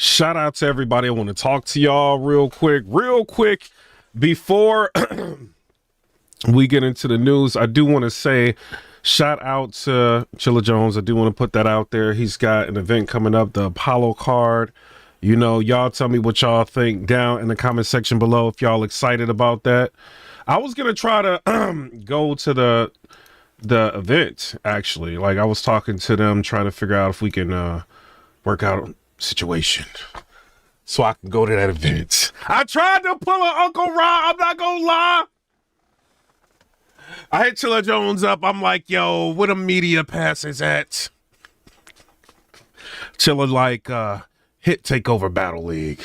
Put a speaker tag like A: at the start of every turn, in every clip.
A: Shout out to everybody. I want to talk to y'all real quick before we get into the news. I do want to say shout out to Chilla Jones. I do want to put that out there. He's got an event coming up, the Apollo card. You know, y'all tell me what y'all think down in the comment section below if y'all excited about that. I was going to try to go to the event, actually. Like, I was talking to them, trying to figure out if we can work out a situation so I can go to that event. I tried to pull an Uncle Rob. I'm not going to lie. I hit Chilla Jones up. I'm like, yo, where the media passes at? Chilla like, hit Takeover Battle League.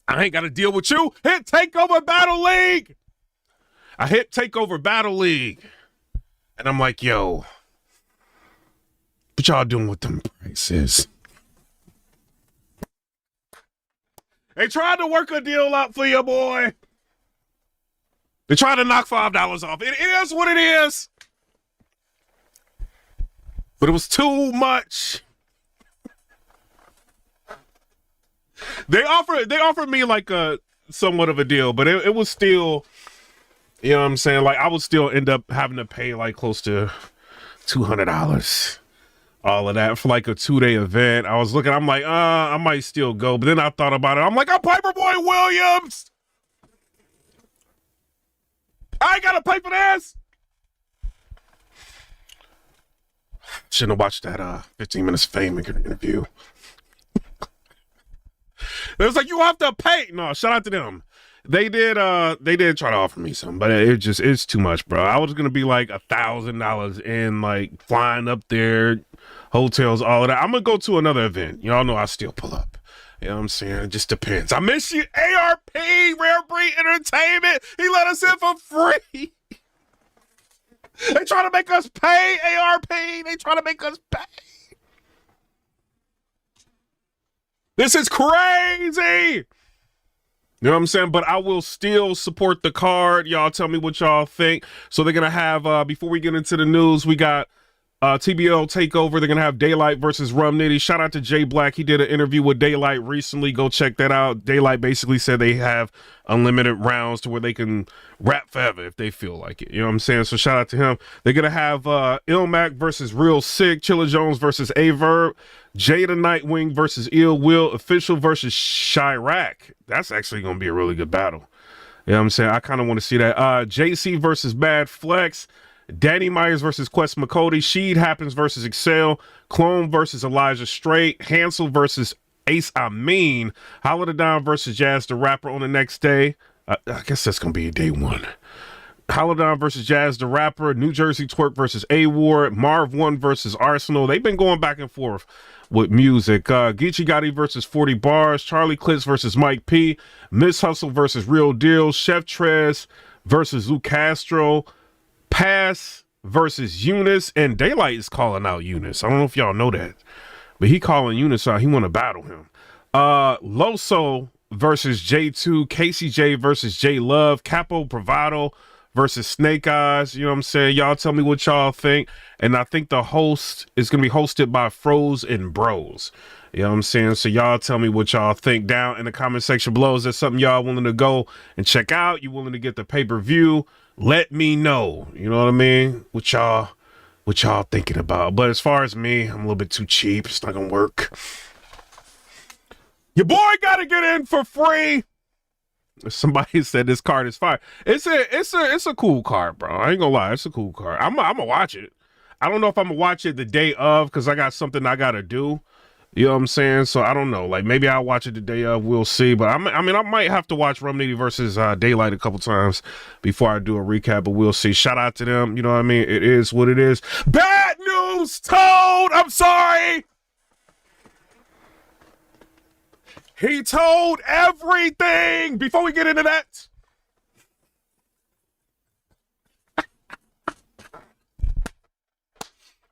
A: I ain't got to deal with you. Hit Takeover Battle League. I hit Takeover Battle League. And I'm like, yo, what y'all doing with them prices? They tried to work a deal out for you, boy. They tried to knock $5 off. It is what it is. But it was too much. They offered me like a somewhat of a deal, but it was still, you know what I'm saying? Like, I would still end up having to pay like close to $200. All of that for like a 2-day event. I was looking, I'm like, I might still go. But then I thought about it. I'm like, I'm Piper Boy Williams. I ain't got to pay for this. Shouldn't have watched that 15 Minutes of Fame interview. It was like, you have to pay. No, shout out to them. They did try to offer me something, but it's too much, bro. I was gonna be like $1,000 in, like, flying up there, hotels, all of that. I'm gonna go to another event. Y'all know I still pull up. You know what I'm saying? It just depends. I miss you, ARP, Rare Breed Entertainment. He let us in for free. They try to make us pay, ARP. They try to make us pay. This is crazy. You know what I'm saying? But I will still support the card. Y'all tell me what y'all think. So they're going to have, before we get into the news, we got TBL Takeover. They're going to have Daylight versus Rum Nitty. Shout out to Jay Black. He did an interview with Daylight recently. Go check that out. Daylight basically said they have unlimited rounds to where they can rap forever if they feel like it. You know what I'm saying? So shout out to him. They're going to have Ilmac versus Real Sick. Chilla Jones versus A-Verb. Jada Nightwing versus Ill Will. Official versus Chirac. That's actually going to be a really good battle. You know what I'm saying? I kind of want to see that. JC versus Bad Flex. Danny Myers versus Quest McCody. Sheed Happens versus Excel. Clone versus Elijah Straight. Hansel versus Ace Amin. Holiday versus Jazz the Rapper on the next day. I guess that's going to be day one. Holiday versus Jazz the Rapper. New Jersey Twerk versus A-Ward. Marv 1 versus Arsenal. They've been going back and forth with music. Geechee Gotti versus 40 Bars. Charlie Clitz versus Mike P. Miss Hustle versus Real Deal. Chef Trez versus Lou Castro. Pass versus Eunice. And Daylight is calling out Eunice. I don't know if y'all know that, but he calling Eunice out. He want to battle him. Loso versus J2. Casey J versus J Love. Capo Bravado versus Snake Eyes. You know what I'm saying? Y'all tell me what y'all think. And I think the host is going to be hosted by Froze and Bros. You know what I'm saying? So y'all tell me what y'all think down in the comment section below. Is there something y'all willing to go and check out? You willing to get the pay-per-view? Let me know. You know what I mean? What y'all thinking about? But as far as me, I'm a little bit too cheap. It's not going to work. Your boy got to get in for free. Somebody said this card is fire. It's a cool card, bro. I ain't gonna lie, it's a cool card. I'm gonna watch it. I don't know if I'm gonna watch it the day of because I got something I gotta do. You know what I'm saying? So I don't know. Like, maybe I'll watch it the day of. We'll see. But I might have to watch Rum Nitty versus Daylight a couple times before I do a recap. But we'll see. Shout out to them. You know what I mean? It is what it is. Bad news told. I'm sorry. He told everything. Before we get into that,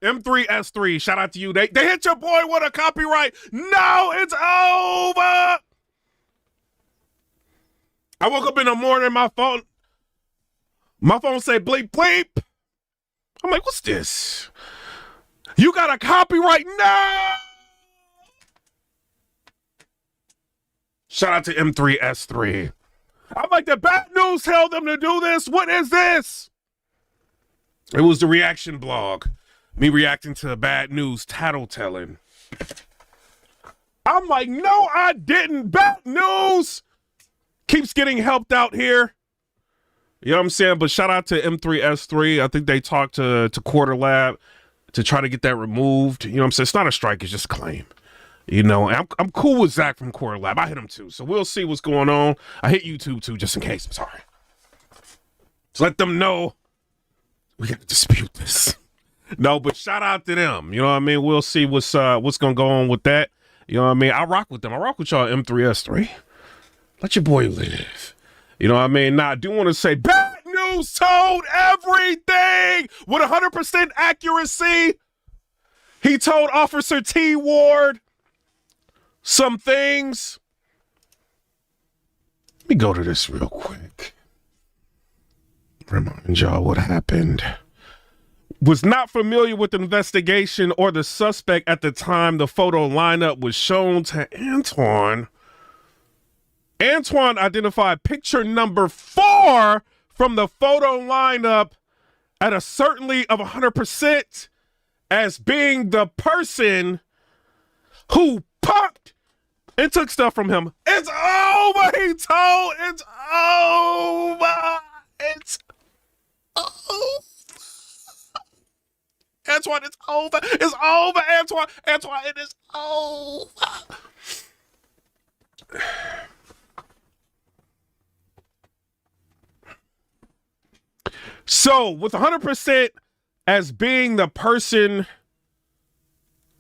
A: M3S3, shout out to you. They hit your boy with a copyright. No, it's over. I woke up in the morning, my phone say bleep bleep. I'm like, what's this? You got a copyright? No. Shout out to M3S3. I'm like, the Bad News tell them to do this? What is this? It was the reaction blog. Me reacting to Bad News tattletelling. I'm like, no, I didn't. Bad News keeps getting helped out here. You know what I'm saying? But shout out to M3S3. I think they talked to Quarter Lab to try to get that removed. You know what I'm saying? It's not a strike, it's just a claim. You know, and I'm cool with Zach from Quarter Lab. I hit him too. So we'll see what's going on. I hit YouTube too, just in case. I'm sorry. So let them know we got to dispute this. No, but shout out to them. You know what I mean? We'll see what's gonna go on with that. You know what I mean? I rock with them. I rock with y'all M3S3. Let your boy live. You know what I mean? Now, I do want to say Bad News told everything with 100% accuracy. He told Officer T. Ward some things. Let me go to this real quick. Remind y'all what happened. Was not familiar with the investigation or the suspect at the time the photo lineup was shown to Antoine. Antoine identified picture number 4 from the photo lineup at a certainty of 100% as being the person who popped and took stuff from him. It's over, he told. It's over. It's over. Antoine, it's over. It's over, Antoine. Antoine, it is over. So, with 100% as being the person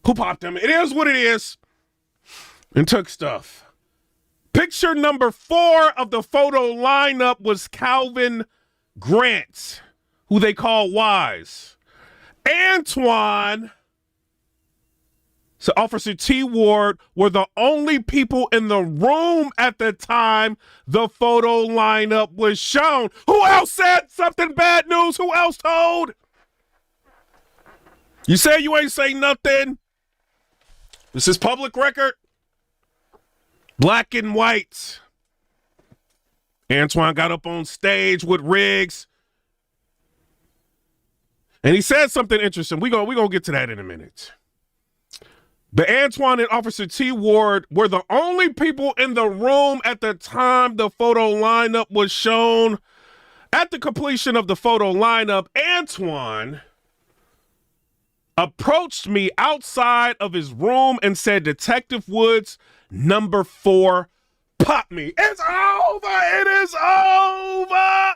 A: who popped him, it is what it is, and took stuff. Picture number 4 of the photo lineup was Calvin Grant, who they call Wise. Antoine, so Officer T. Ward were the only people in the room at the time the photo lineup was shown. Who else said something? Bad News? Who else told? You say you ain't say nothing. This is public record. Black and white. Antoine got up on stage with Riggs. And he said something interesting. We're gonna get to that in a minute. But Antoine and Officer T. Ward were the only people in the room at the time the photo lineup was shown. At the completion of the photo lineup, Antoine approached me outside of his room and said, Detective Woods, number 4, pop me. It's over. It is over.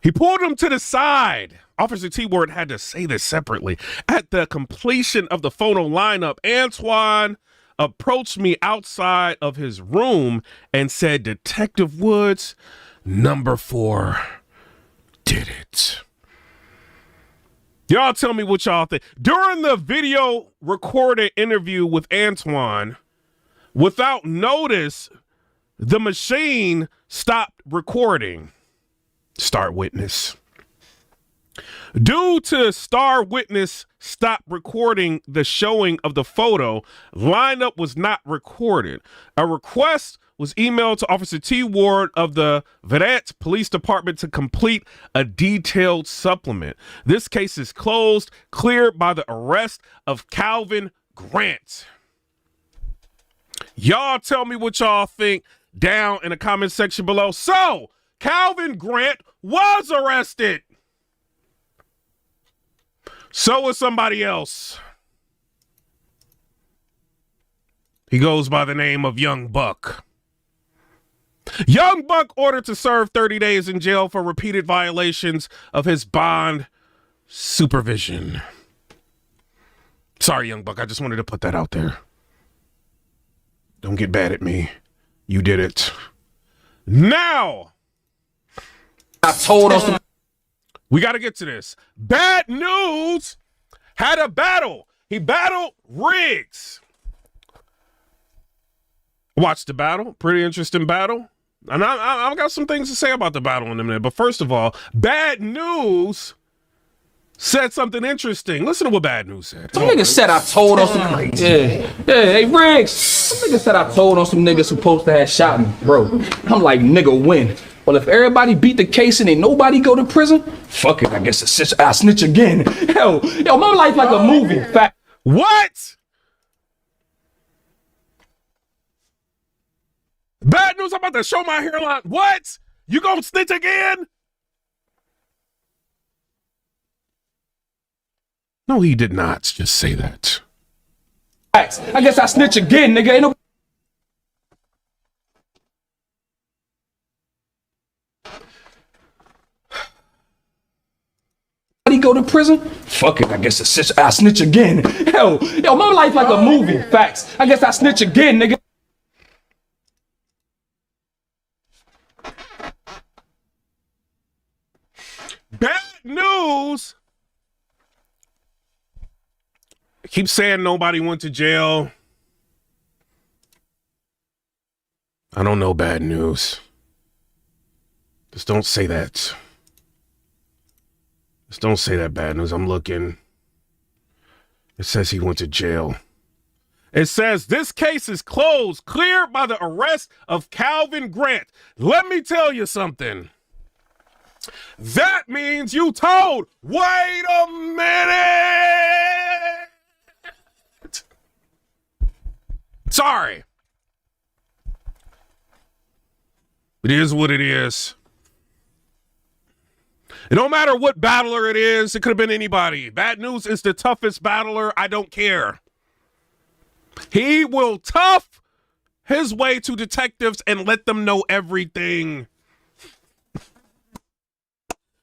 A: He pulled him to the side. Officer T. Ward had to say this separately. At the completion of the photo lineup, Antoine approached me outside of his room and said, Detective Woods, number 4, did it. Y'all tell me what y'all think. During the video recorded interview with Antoine, without notice, the machine stopped recording. Star Witness. Due to Star Witness stop recording the showing of the photo, lineup was not recorded. A request was emailed to Officer T. Ward of the Vedette Police Department to complete a detailed supplement. This case is closed, cleared by the arrest of Calvin Grant. Y'all tell me what y'all think down in the comment section below. So, Calvin Grant was arrested. So was somebody else. He goes by the name of Young Buck. Young Buck ordered to serve 30 days in jail for repeated violations of his bond supervision. Sorry, Young Buck. I just wanted to put that out there. Don't get bad at me. You did it. Now,
B: I told us
A: we got to get to this. Bad News had a battle. He battled Riggs. Watch the battle. Pretty interesting battle. And I've got some things to say about the battle in a minute. But first of all, Bad Newz said something interesting. Listen to what Bad Newz said.
B: Some niggas said I told on some hey Riggs. Some niggas said I told on some niggas supposed to have shot me, bro. I'm like, nigga, when? Well, if everybody beat the case and ain't nobody go to prison, fuck it, I guess I snitch again. Hell, yo, my life like a movie. Fact.
A: What? Bad News, I'm about to show my hairline. What? You gonna snitch again? No, he did not just say that.
B: Facts. I guess I snitch again, nigga. Ain't no go to prison? Fuck it, I guess I snitch again. Hell, yo, my life like a movie. Facts. I guess I snitch again, nigga.
A: Bad News. Keep saying nobody went to jail. I don't know, Bad News. Just don't say that. Just don't say that, Bad News. I'm looking. It says he went to jail. It says this case is closed, cleared by the arrest of Calvin Grant. Let me tell you something. That means you told. Wait a minute. Sorry. It is what it is. It don't matter what battler it is. It could have been anybody. Bad News is the toughest battler. I don't care. He will tough his way to detectives and let them know everything.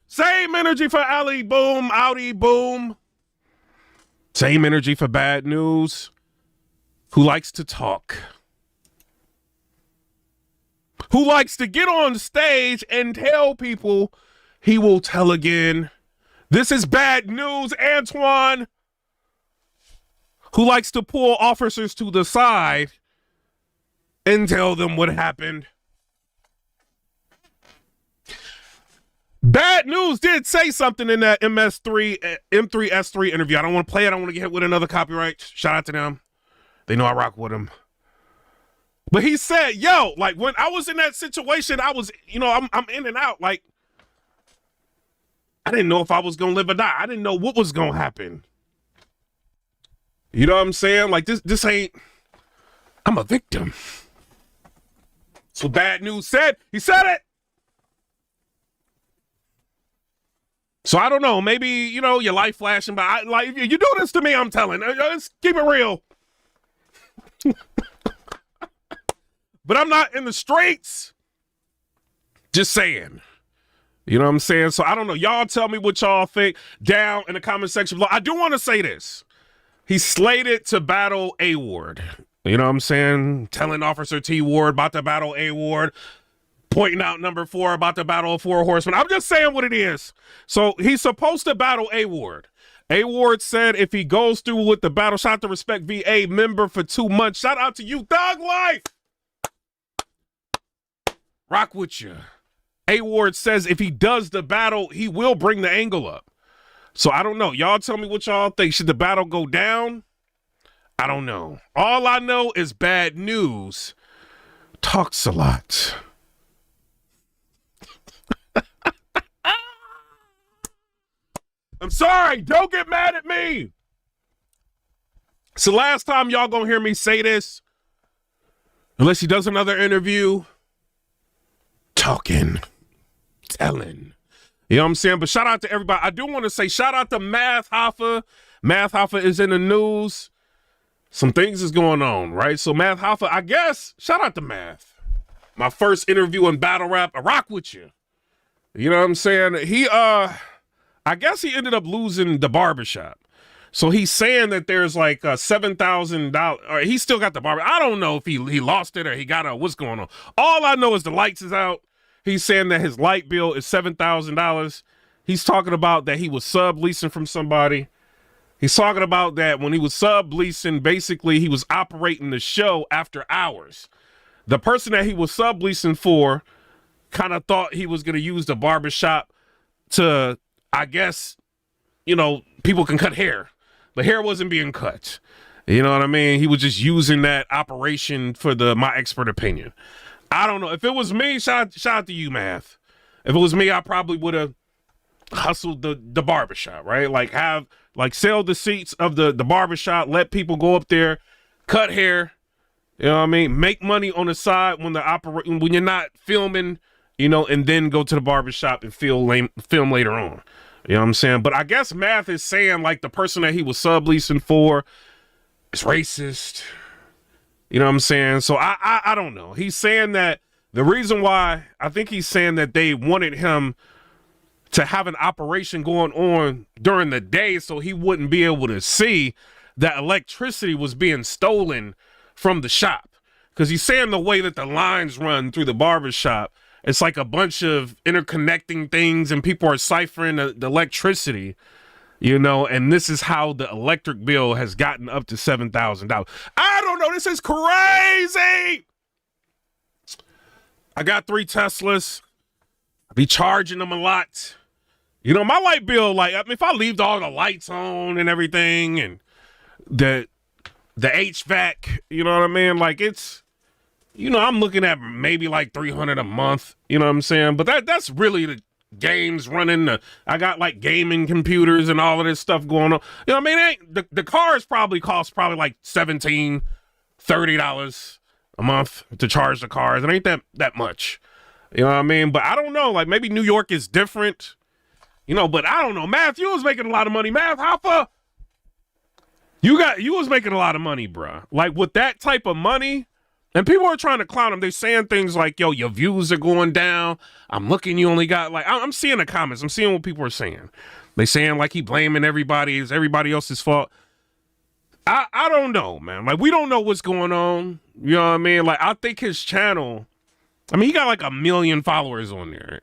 A: Same energy for Ali Boom, Audi Boom. Same energy for Bad News, who likes to talk. Who likes to get on stage and tell people he will tell again. This is Bad News, Antoine, who likes to pull officers to the side and tell them what happened. Bad News did say something in that M3S3 interview. I don't want to play it. I want to get hit with another copyright. Shout out to them. They know I rock with them. But he said, yo, like when I was in that situation, I was, I'm in and out. Like, I didn't know if I was going to live or die. I didn't know what was going to happen. You know what I'm saying? Like this ain't, I'm a victim. So Bad News said, he said it. So I don't know, maybe, your life flashing by. Like, you do this to me, I'm telling. Let's keep it real. But I'm not in the streets. Just saying. You know what I'm saying? So I don't know. Y'all tell me what y'all think down in the comment section below. I do want to say this. He's slated to battle A Ward. You know what I'm saying? Telling Officer T Ward about to battle A Ward. Pointing out number 4 about the battle of 4 horsemen. I'm just saying what it is. So he's supposed to battle A Ward. A Ward said if he goes through with the battle, shout out to Respect VA member for 2 months. Shout out to you, Thug Life. Rock with you. A Ward says if he does the battle, he will bring the angle up. So I don't know. Y'all tell me what y'all think. Should the battle go down? I don't know. All I know is Bad News talks a lot. I'm sorry. Don't get mad at me. It's the last time y'all gonna hear me say this. Unless he does another interview. Talking. Telling. You know what I'm saying? But shout out to everybody. I do want to say shout out to Math Hoffa. Math Hoffa is in the news. Some things is going on, right? So Math Hoffa, I guess, shout out to Math. My first interview in battle rap. I rock with you. You know what I'm saying? I guess he ended up losing the barbershop. So he's saying that there's like $7,000, or he still got the barber. I don't know if he lost it or he got what's going on. All I know is the lights is out. He's saying that his light bill is $7,000. He's talking about that he was subleasing from somebody. He's talking about that when he was subleasing, basically he was operating the show after hours. the person that he was subleasing for kind of thought he was going to use the barbershop to, I guess, you know, people can cut hair, but hair wasn't being cut. You know what I mean? He was just using that operation for my expert opinion. I don't know. If it was me, shout out to you, Math. If it was me, I probably would have hustled the barbershop, right? Like sell the seats of the barbershop, let people go up there, cut hair, you know what I mean? Make money on the side when when you're not filming, you know, and then go to the barbershop and film later on. You know what I'm saying? But I guess Math is saying like the person that he was subleasing for is racist. You know what I'm saying? So I don't know. He's saying that the reason why, I think he's saying that they wanted him to have an operation going on during the day so he wouldn't be able to see that electricity was being stolen from the shop. Because he's saying the way that the lines run through the barbershop, it's like a bunch of interconnecting things and people are ciphering the electricity, you know, and this is how the electric bill has gotten up to $7,000. I don't know. This is crazy. I got 3 Teslas. I be charging them a lot. You know, my light bill, like, I mean, if I leave all the lights on and everything and the HVAC, you know what I mean? Like, it's, you know, I'm looking at maybe like $300 a month, you know what I'm saying? But that's really the games running. I got like gaming computers and all of this stuff going on. You know what I mean? The cars cost like $17, $30 a month to charge the cars. It ain't that much. You know what I mean? But I don't know. Like, maybe New York is different. You know, but I don't know. Math, you was making a lot of money. Math, Hoffa, you was making a lot of money, bruh. Like, with that type of money, and people are trying to clown him. They're saying things like, yo, your views are going down. I'm looking, you only got, like, I'm seeing the comments. I'm seeing what people are saying. They saying, like, he blaming everybody. It's everybody else's fault. I don't know, man. Like, we don't know what's going on. You know what I mean? Like, I think his channel, I mean, he got, like, 1 million followers on there.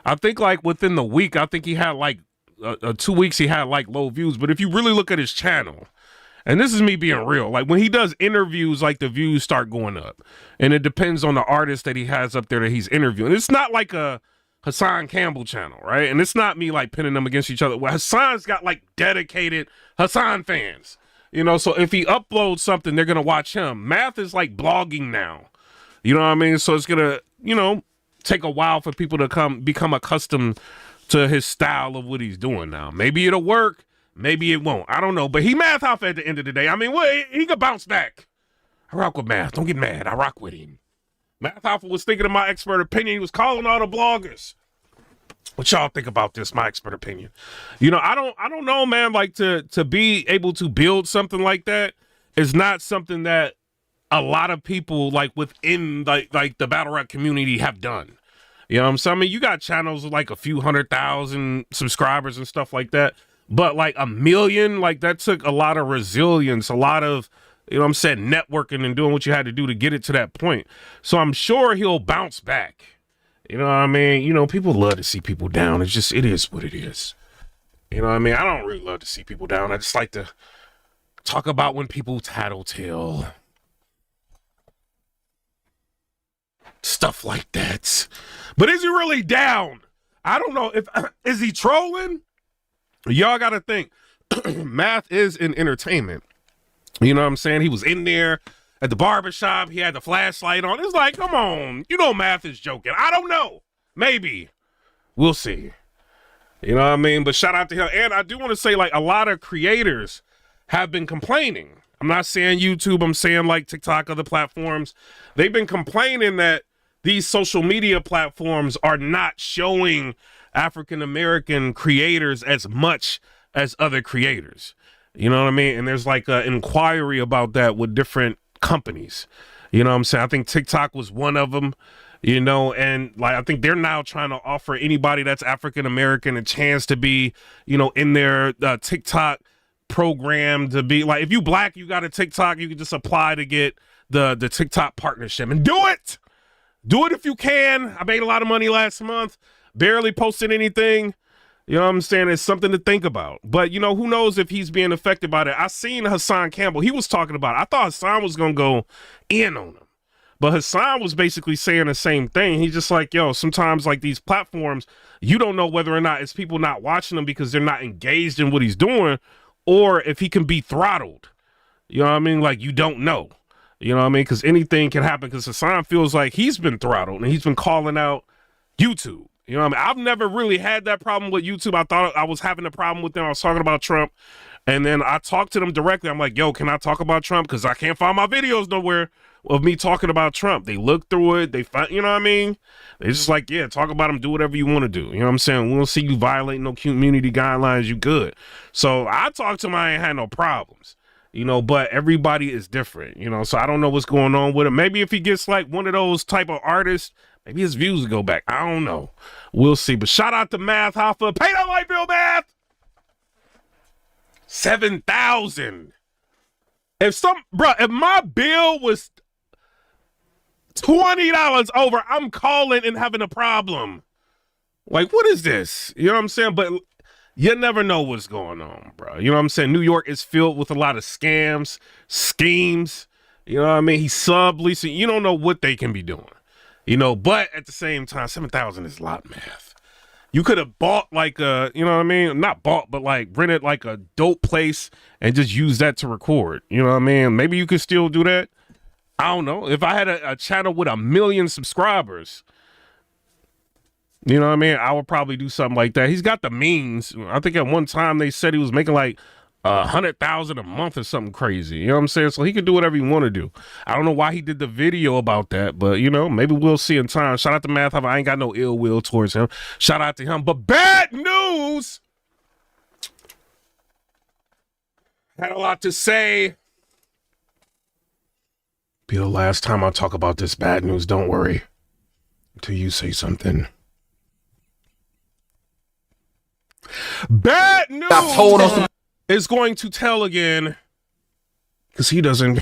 A: I think like within the week, I think he had like 2 weeks, he had like low views. But if you really look at his channel, and this is me being real, like when he does interviews, like the views start going up. And it depends on the artist that he has up there that he's interviewing. It's not like a Hassan Campbell channel, right? And it's not me like pinning them against each other. Well, Hassan's got like dedicated Hassan fans, you know? So if he uploads something, they're going to watch him. Math is like blogging now, you know what I mean? So it's going to, you know, take a while for people to become accustomed to his style of what he's doing now. Maybe it'll work, maybe it won't. I don't know. But he Math off at the end of the day. I mean, he could bounce back. I rock with Math. Don't get mad. I rock with him. Math Hoffa was thinking of my expert opinion. He was calling all the bloggers. What y'all think about this? My expert opinion. You know, I don't know, man. Like to be able to build something like that is not something that a lot of people like within like the battle rap community have done. You know what I'm saying? I mean, you got channels with like a few 100,000 subscribers and stuff like that, but like 1 million, like that took a lot of resilience, a lot of, you know what I'm saying, networking and doing what you had to do to get it to that point. So I'm sure he'll bounce back. You know what I mean? You know, people love to see people down. It's just, it is what it is. You know what I mean? I don't really love to see people down. I just like to talk about when people tattletale. Stuff like that. But is he really down? I don't know. Is he trolling? Y'all got to think. Math is in entertainment. You know what I'm saying? He was in there at the barbershop. He had the flashlight on. It's like, come on. You know Math is joking. I don't know. Maybe. We'll see. You know what I mean? But shout out to him. And I do want to say, like, a lot of creators have been complaining. I'm not saying YouTube. I'm saying, like, TikTok, other platforms. They've been complaining that these social media platforms are not showing African-American creators as much as other creators. You know what I mean? And there's like an inquiry about that with different companies. You know what I'm saying? I think TikTok was one of them, you know, and like I think they're now trying to offer anybody that's African-American a chance to be, you know, in their TikTok program, to be like, if you black, you got a TikTok, you can just apply to get the TikTok partnership and do it. Do it if you can. I made a lot of money last month. Barely posted anything. You know what I'm saying? It's something to think about. But, you know, who knows if he's being affected by that. I seen Hassan Campbell. He was talking about it. I thought Hassan was going to go in on him. But Hassan was basically saying the same thing. He's just like, yo, sometimes like these platforms, you don't know whether or not it's people not watching them because they're not engaged in what he's doing, or if he can be throttled. You know what I mean? Like, you don't know. You know what I mean? Because anything can happen, because Hassan feels like he's been throttled and he's been calling out YouTube. You know what I mean? I've never really had that problem with YouTube. I thought I was having a problem with them. I was talking about Trump, and then I talked to them directly. I'm like, yo, can I talk about Trump? Because I can't find my videos nowhere of me talking about Trump. They look through it. They find, you know what I mean? They're just like, yeah, talk about him. Do whatever you want to do. You know what I'm saying? We don't see you violating no community guidelines. You good. So I talked to him. I ain't had no problems. You know, but everybody is different, you know, so I don't know what's going on with him. Maybe if he gets like one of those type of artists, maybe his views will go back. I don't know. We'll see. But shout out to Math Hoffa. Pay that light bill, Math. 7,000. If my bill was $20 over, I'm calling and having a problem. Like, what is this? You know what I'm saying? But you never know what's going on, bro. You know what I'm saying? New York is filled with a lot of scams, schemes. You know what I mean? He's subleasing. You don't know what they can be doing. You know, but at the same time, 7,000 is a lot, Math. You could have bought like a, you know what I mean? Not bought, but like rented like a dope place and just use that to record. You know what I mean? Maybe you could still do that. I don't know. If I had a channel with 1 million subscribers, you know what I mean? I would probably do something like that. He's got the means. I think at one time they said he was making like 100,000 a month or something crazy. You know what I'm saying? So he could do whatever he want to do. I don't know why he did the video about that, but you know, maybe we'll see in time. Shout out to Math. I ain't got no ill will towards him. Shout out to him. But bad news. Had a lot to say. Be the last time I talk about this bad news. Don't worry until you say something. Bad news is going to tell again, because he doesn't.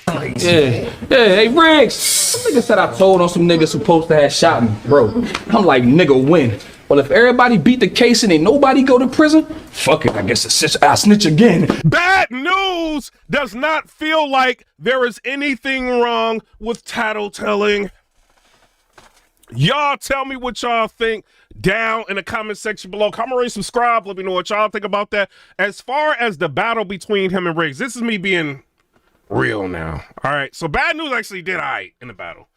B: Hey, Riggs. Some nigga said I told on some niggas supposed to have shot me, bro. I'm like, nigga, when? Well, if everybody beat the case and ain't nobody go to prison, fuck it, I guess I snitch again.
A: Bad news does not feel like there is anything wrong with tattletelling. Y'all tell me what y'all think down in the comment section below. Comment, rate, subscribe. Let me know what y'all think about that. As far as the battle between him and Riggs, this is me being real now. All right, so Bad News actually did all right in the battle.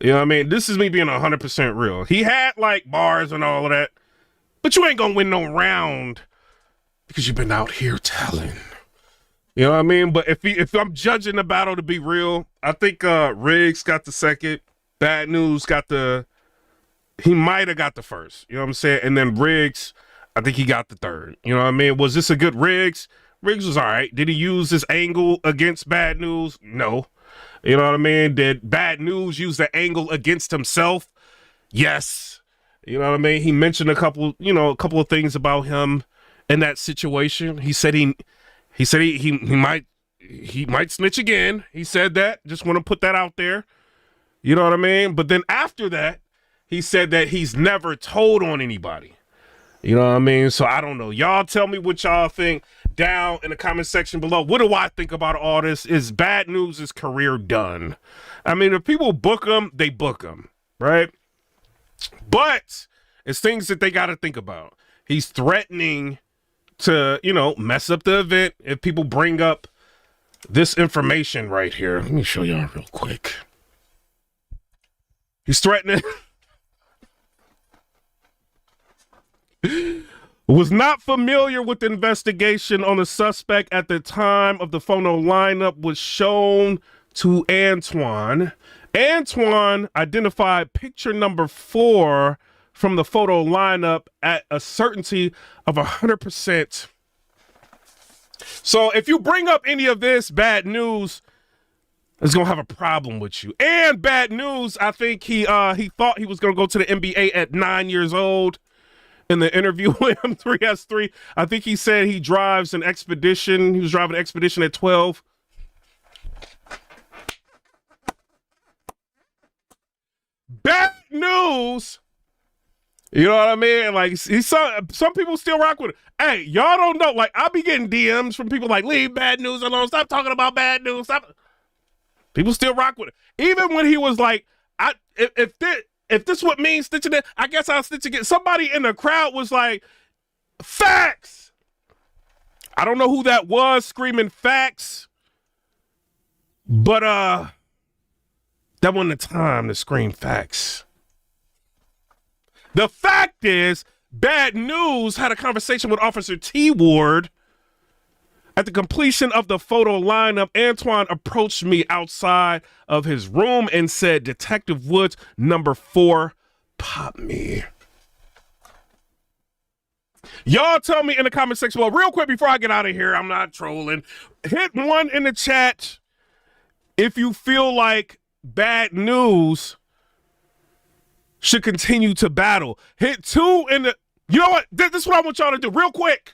A: You know what I mean? This is me being 100% real. He had like bars and all of that, but you ain't gonna win no round because you've been out here telling. You know what I mean? But if I'm judging the battle to be real, I think Riggs got the second. Bad News got he might have got the first. You know what I'm saying? And then Riggs, I think he got the third. You know what I mean? Was this a good Riggs? Riggs was all right. Did he use this angle against Bad News? No. You know what I mean? Did Bad News use the angle against himself? Yes. You know what I mean? He mentioned a couple of things about him in that situation. He said he might snitch again. He said that. Just want to put that out there. You know what I mean? But then after that, he said that he's never told on anybody. You know what I mean? So I don't know. Y'all tell me what y'all think down in the comment section below. What do I think about all this? Is Bad News' career done? I mean, if people book him, they book him, right? But it's things that they got to think about. He's threatening to, mess up the event if people bring up this information right here. Let me show y'all real quick. He's threatening. Was not familiar with the investigation on the suspect at the time of the photo lineup was shown to Antoine. Antoine identified picture number 4 from the photo lineup at a certainty of 100%. So if you bring up any of this, Bad News is going to have a problem with you. And Bad News, I think he thought he was going to go to the NBA at 9 years old. In the interview with him, 3S3, I think he said he drives an Expedition. He was driving an Expedition at 12. Bad News You know what I mean? Like, some people still rock with it. Hey, y'all don't know. Like, I be getting DMs from people like, leave bad news alone. Stop talking about bad news. Stop. People still rock with it. Even when he was like, if this what means snitching it, I guess I'll snitch again. Somebody in the crowd was like, facts. I don't know who that was screaming facts, but that wasn't the time to scream facts. The fact is, Bad News had a conversation with Officer T. Ward. At the completion of the photo lineup, Antoine approached me outside of his room and said, Detective Woods, number 4, pop me. Y'all tell me in the comment section below, real quick before I get out of here, I'm not trolling. Hit 1 in the chat if you feel like Bad News should continue to battle. Hit 2 in the... You know what? This is what I want y'all to do real quick.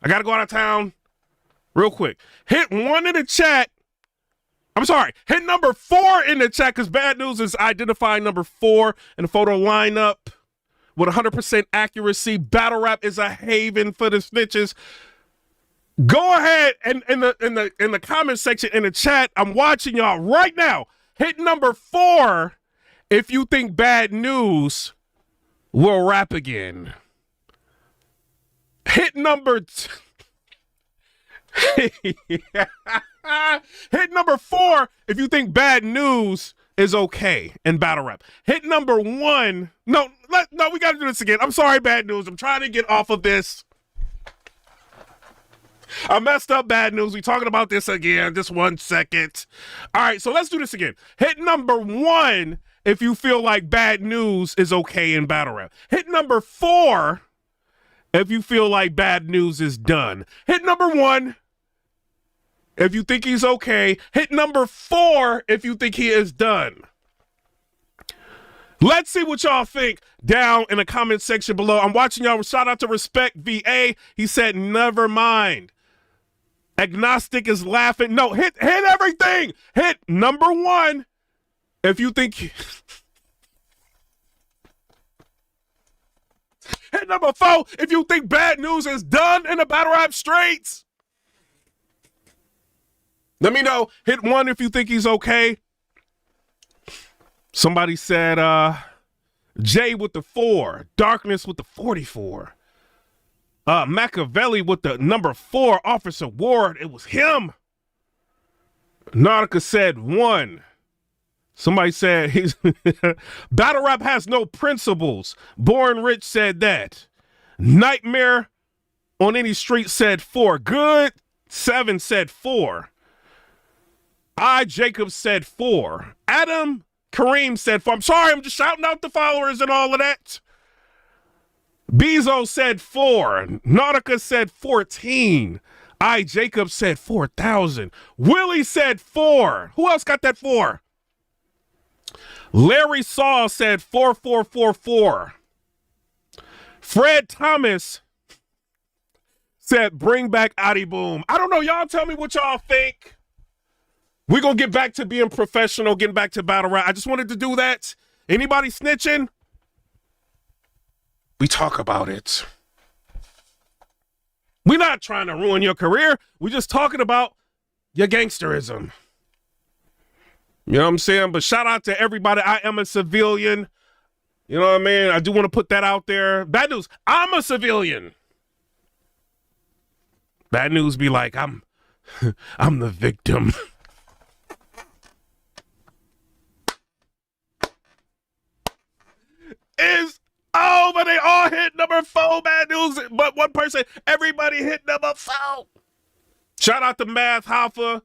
A: I got to go out of town real quick. Hit 1 in the chat. I'm sorry. Hit number 4 in the chat because Bad News is identifying number 4 in the photo lineup with 100% accuracy. Battle rap is a haven for the snitches. Go ahead and in the comment section in the chat, I'm watching y'all right now. Hit number 4 if you think Bad News will rap again. Hit number Hit number 4 if you think Bad News is okay in battle rap. Hit number 1. No, we got to do this again. I'm sorry, Bad News. I'm trying to get off of this. I messed up, Bad News. We talking about this again. Just 1 second. All right, so let's do this again. Hit number 1 if you feel like Bad News is okay in battle rap. Hit number 4 if you feel like Bad News is done. Hit number 1 if you think he's okay. Hit number 4 if you think he is done. Let's see what y'all think down in the comment section below. I'm watching y'all. Shout out to Respect VA. He said, never mind. Agnostic is laughing. No, hit everything. Hit number 1 if you think... Hit number 4 if you think Bad News is done in the battle rap streets. Let me know. Hit 1 if you think he's okay. Somebody said Jay with the 4, Darkness with the 44. Machiavelli with the number 4, Officer Ward. It was him. Nautica said 1. Somebody said he's battle rap has no principles. Born Rich said that. Nightmare on any street said 4. Good 7 said 4. Jacob said 4. Adam Kareem said 4. I'm sorry, I'm just shouting out the followers and all of that. Bezo said 4. Nautica said 14. Jacob said 4,000. Willie said 4. Who else got that 4? Larry Saw said 4444. Fred Thomas said bring back Adi Boom. I don't know. Y'all tell me what y'all think. We're going to get back to being professional, getting back to battle rap. I just wanted to do that. Anybody snitching? We talk about it. We're not trying to ruin your career. We're just talking about your gangsterism. You know what I'm saying? But shout out to everybody. I am a civilian. You know what I mean? I do want to put that out there. Bad News, I'm a civilian. Bad News be like, I'm the victim. Is over. They all hit number 4, Bad News. But one person, everybody hit number 4. Shout out to Math Hoffa.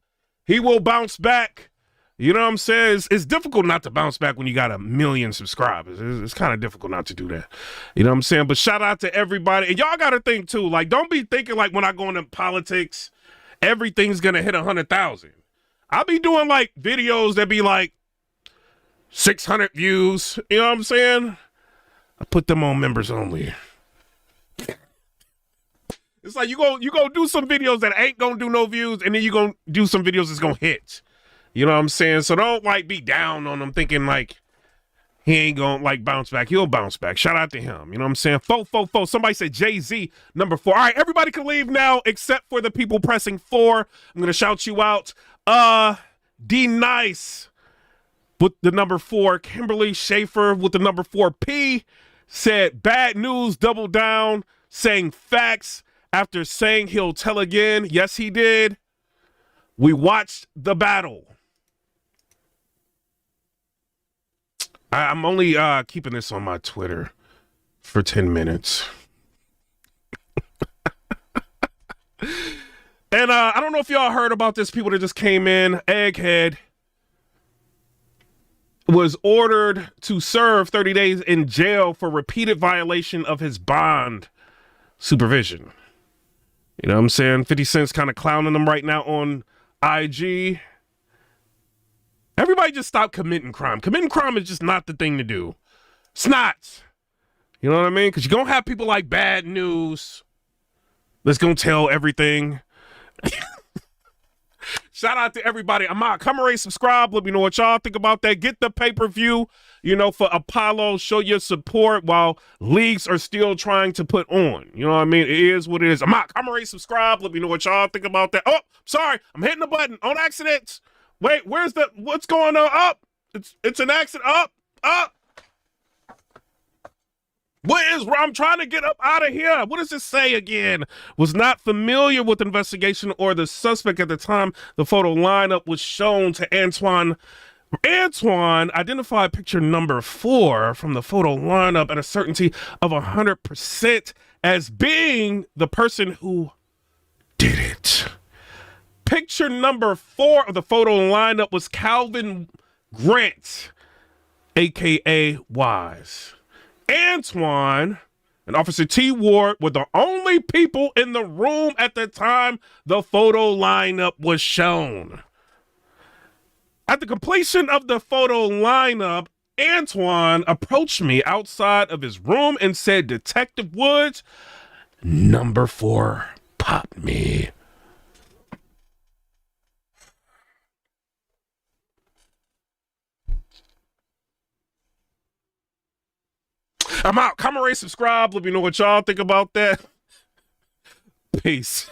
A: He will bounce back. You know what I'm saying? It's difficult not to bounce back when you got 1 million subscribers. It's kind of difficult not to do that. You know what I'm saying? But shout out to everybody. And y'all got to think too, like, don't be thinking like when I go into politics, everything's going to hit 100,000. I'll be doing like videos that be like 600 views. You know what I'm saying? I put them on members only. It's like you go do some videos that ain't going to do no views, and then you going to do some videos that's going to hit. You know what I'm saying? So don't like be down on them thinking like he ain't gonna like bounce back. He'll bounce back. Shout out to him. You know what I'm saying? Fo. Somebody said Jay-Z, number 4. All right, everybody can leave now except for the people pressing 4. I'm gonna shout you out. D Nice with the number 4. Kimberly Schaefer with the number 4. P said bad news, double down, saying facts after saying he'll tell again. Yes, he did. We watched the battle. I'm only keeping this on my Twitter for 10 minutes. And I don't know if y'all heard about this. People that just came in. Egghead was ordered to serve 30 days in jail for repeated violation of his bond supervision. You know what I'm saying? 50 Cent's kind of clowning him right now on IG. Everybody just stop committing crime. Committing crime is just not the thing to do. It's not. You know what I mean? Because you're going to have people like Bad News that's going to tell everything. Shout out to everybody. I'm out. Come rate, subscribe. Let me know what y'all think about that. Get the pay-per-view, you know, for Apollo. Show your support while leagues are still trying to put on. You know what I mean? It is what it is. I'm out. Come rate, subscribe. Let me know what y'all think about that. Oh, sorry. I'm hitting the button on accident. Wait, what's going on? Up. It's an accident. Up. I'm trying to get up out of here. What does it say again? Was not familiar with the investigation or the suspect at the time the photo lineup was shown to Antoine. Antoine identified picture number 4 from the photo lineup at a certainty of 100% as being the person who did it. Picture number 4 of the photo lineup was Calvin Grant, aka Wise. Antoine and Officer T. Ward were the only people in the room at the time the photo lineup was shown. At the completion of the photo lineup, Antoine approached me outside of his room and said, Detective Woods, number 4 popped me. I'm out. Comment, rate, subscribe. Let me know what y'all think about that. Peace.